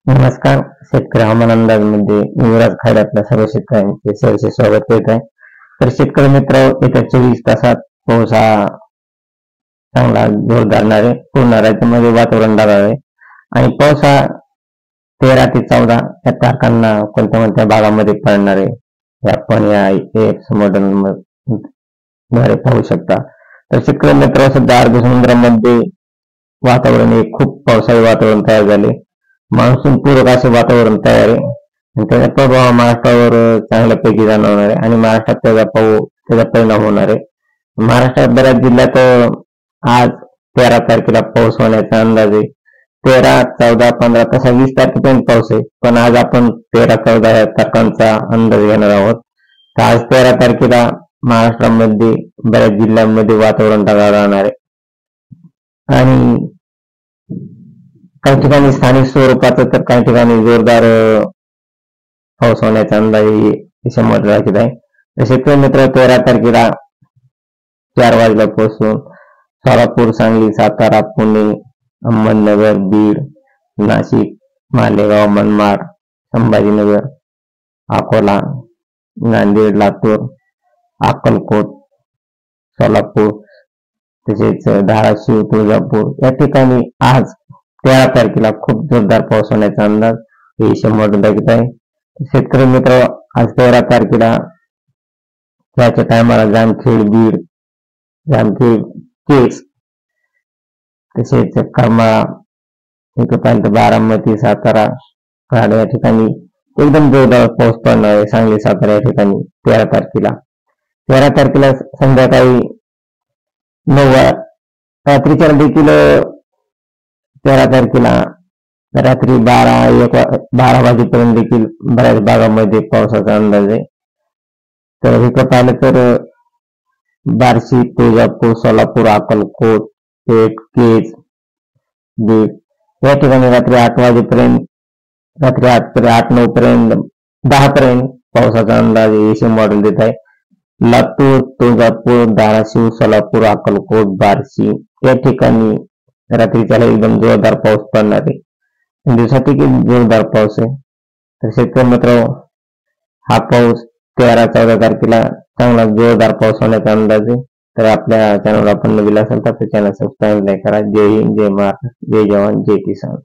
नमस्कार. शेतकरी हवामान अंदाज मध्ये युवराज खाडे आपल्या सर्व शेतकऱ्यांचे सहर्ष स्वागत करीत आहे. तर शेतकरी मित्र, येत्या 24 तासात पाऊस हा चांगला जोर धरणार आहे. पूर्ण राज्यामध्ये वातावरण ढगाळ आहे आणि पाऊस हा 13 ते 14 या तारखांना कोणत्या भागामध्ये पडणार आहे हे आपण या मॉडेल द्वारे पाहू शकता. तर शेतकरी मित्र, सध्या अरबी समुद्रामध्ये वातावरण हे खूप पावसाळी वातावरण तयार झाले. मान्सून पूरक असे वातावरण तयार आहे आणि त्याचा प्रभाव महाराष्ट्रावर चांगल्यापैकी जाणवणार आहे आणि महाराष्ट्रात त्याचा परिणाम होणार आहे. महाराष्ट्रात बऱ्याच जिल्ह्यात आज 13 तारखेला पाऊस होण्याचा अंदाज आहे. 13, 14, 15 तसा 20 तारखेपर्यंत पाऊस आहे, पण आज आपण 13, 14 तारखांचा अंदाज घेणार आहोत. तर आज 13 तारखेला महाराष्ट्रामध्ये बऱ्याच जिल्ह्यांमध्ये वातावरण ढगाळ राहणार आहे आणि काही ठिकाणी स्थानिक स्वरूपाचा तर काही ठिकाणी जोरदार पाऊस होण्याचा अंदाज समोर राखीत आहे. शेतकरी मित्र, 13 तारखेला 4 वाजल्यापासून सोलापूर, सांगली, सातारा, पुणे, अहमदनगर, बीड, नाशिक, मालेगाव, मनमाड, संभाजीनगर, अकोला, नांदेड, लातूर, अक्कलकोट, सोलापूर तसेच धाराशिव, तुळजापूर या ठिकाणी आज 13 तारखेला खूप जोरदार पाऊस होण्याचा अंदाज हे समोर लागत आहे. शेतकरी मित्र, आज 13 तारखेला त्याच्या टायमाला जामखेड, बीड, जामखेड, केज तसेच करमाळा, इकडपर्यंत बारामती, सातारा, कराड या ठिकाणी एकदम जोरदार पाऊस पडणार आहे. सांगली, सातारा या ठिकाणी 13 तारखेला संध्याकाळी 9 रात्रीच्या देखील 13 तारखेला रात्री 12 वाजेपर्यंत देखील बऱ्याच भागामध्ये पावसाचा अंदाज आहे. तर इकडे पाहिलं तर बार्शी, तुळजापूर, सोलापूर, अक्कलकोट, पेठ, केज, बीड या ठिकाणी रात्री 8 वाजेपर्यंत, रात्री 8-9 पर्यंत, 10 पर्यंत पावसाचा अंदाज एसी मॉडेल देत आहे. लातूर, तुळजापूर, धाराशिव, सोलापूर, अक्कलकोट, बार्शी या ठिकाणी रात्रीच्याला एकदम जोरदार पाऊस पडणार आहे. दिवसातील जोरदार पाऊस आहे. तर शेतकरी मित्र, हा पाऊस 13-14 तारखेला चांगला जोरदार पाऊस होण्याचा अंदाज आहे. तर आपल्या चॅनलला आपण नवीन असेल तर चॅनल सबस्क्राईब करा. जय हिंद, जय महाराष्ट्र, जय जवान, जय किसान.